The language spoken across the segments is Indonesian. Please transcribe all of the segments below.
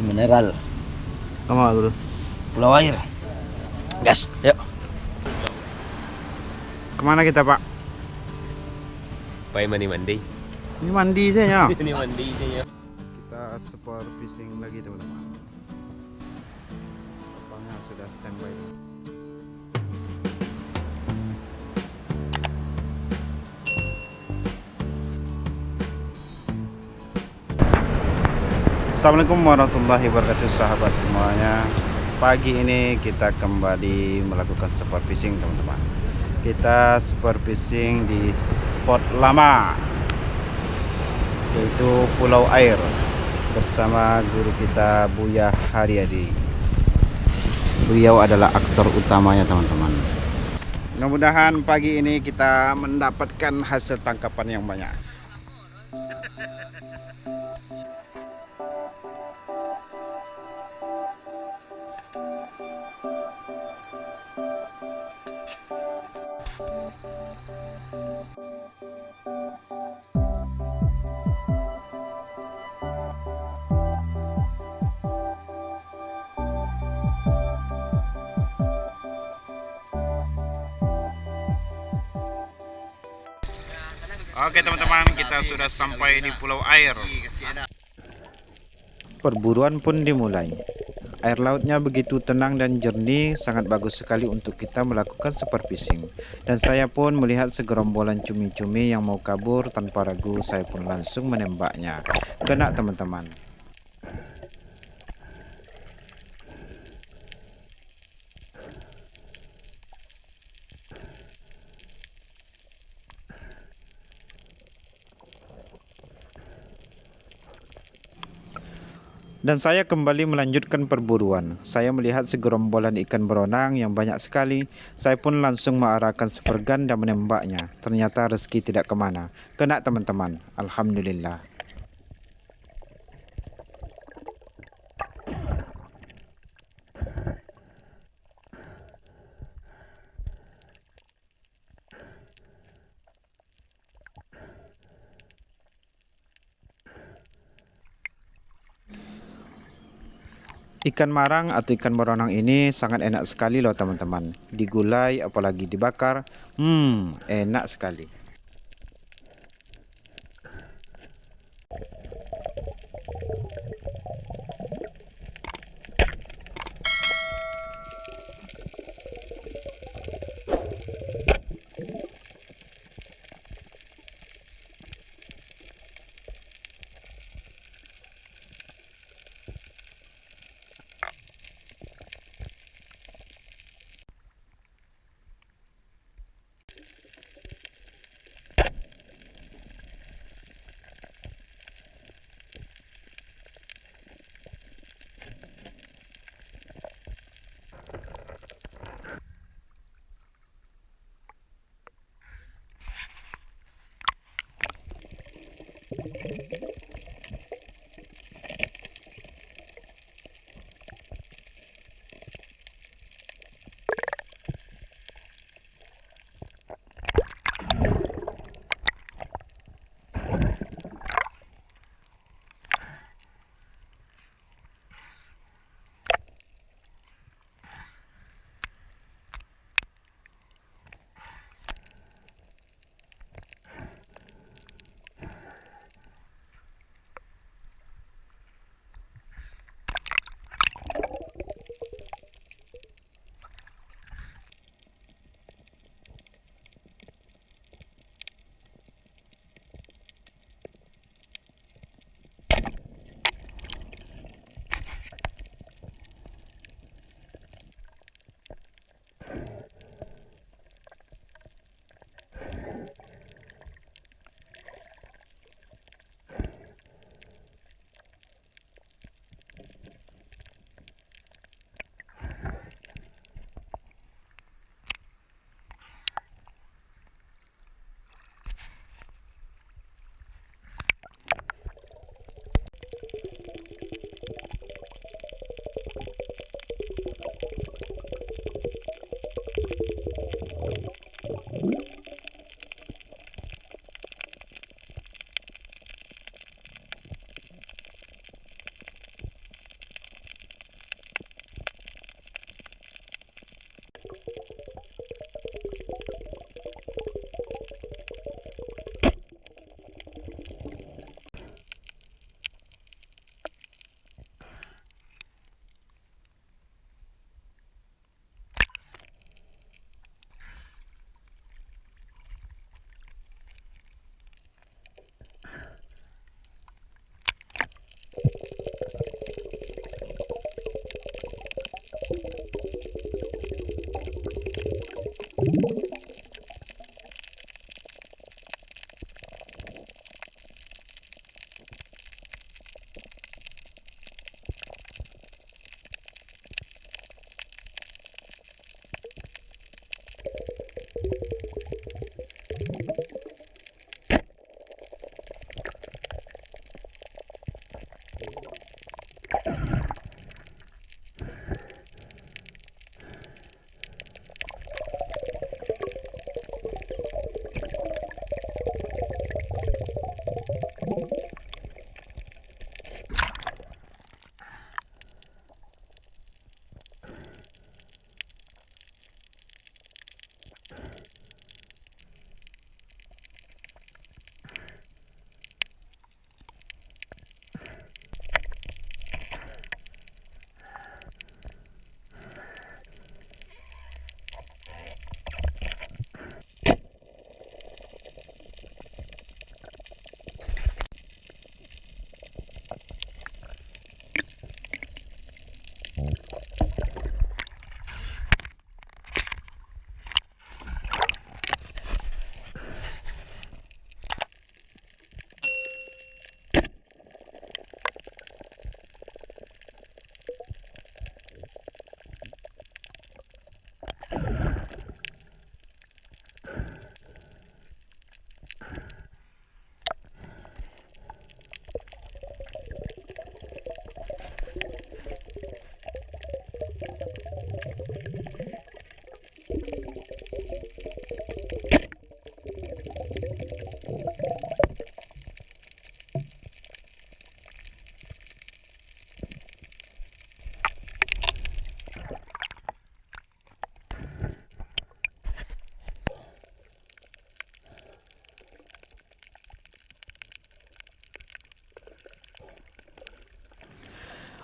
mineral. Sama bro. Pulau air. Gas, yuk. Kemana kita pak? Pakai mandi-mandi. Ini mandi saja. Ini mandi aja. Kita sport fishing lagi teman-teman. Kapalnya sudah standby. Assalamualaikum warahmatullahi wabarakatuh sahabat semuanya. Pagi ini kita kembali melakukan sport fishing teman-teman. Kita sport fishing di spot lama, yaitu Pulau Air, bersama guru kita Buya Haryadi. Beliau adalah aktor utamanya teman-teman. Mudah-mudahan pagi ini kita mendapatkan hasil tangkapan yang banyak. Oke teman-teman, kita sudah sampai di Pulau Air. Perburuan pun dimulai. Air lautnya begitu tenang dan jernih, sangat bagus sekali untuk kita melakukan sport fishing. Dan saya pun melihat segerombolan cumi-cumi yang mau kabur, tanpa ragu saya pun langsung menembaknya. Kena teman-teman. Dan saya kembali melanjutkan perburuan. Saya melihat segerombolan ikan beronang yang banyak sekali. Saya pun langsung mengarahkan sepergan dan menembaknya. Ternyata rezeki tidak kemana. Kena teman-teman. Alhamdulillah. Ikan marang atau ikan beronang ini sangat enak sekali loh teman-teman. Digulai apalagi dibakar. Enak sekali.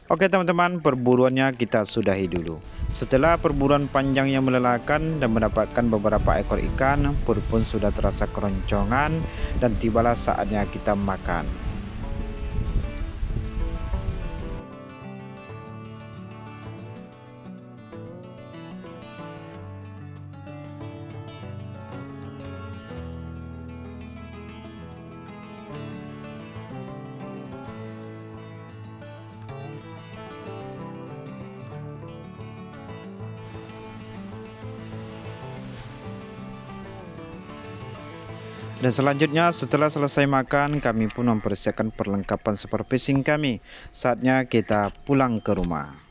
Oke teman-teman, perburuannya kita sudahi dulu. Setelah perburuan panjang yang melelahkan dan mendapatkan beberapa ekor ikan, perut pun sudah terasa keroncongan dan tibalah saatnya kita makan. Dan selanjutnya setelah selesai makan, kami pun mempersiapkan perlengkapan super fishing kami. Saatnya kita pulang ke rumah.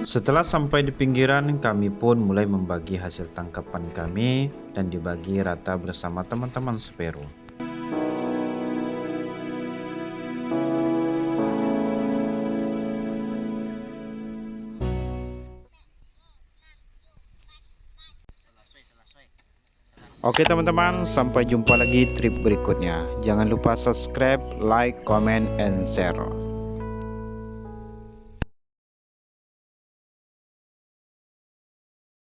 Setelah sampai di pinggiran, kami pun mulai membagi hasil tangkapan kami dan dibagi rata bersama teman-teman seperu. Oke teman-teman, sampai jumpa lagi trip berikutnya. Jangan lupa subscribe, like, comment, and share.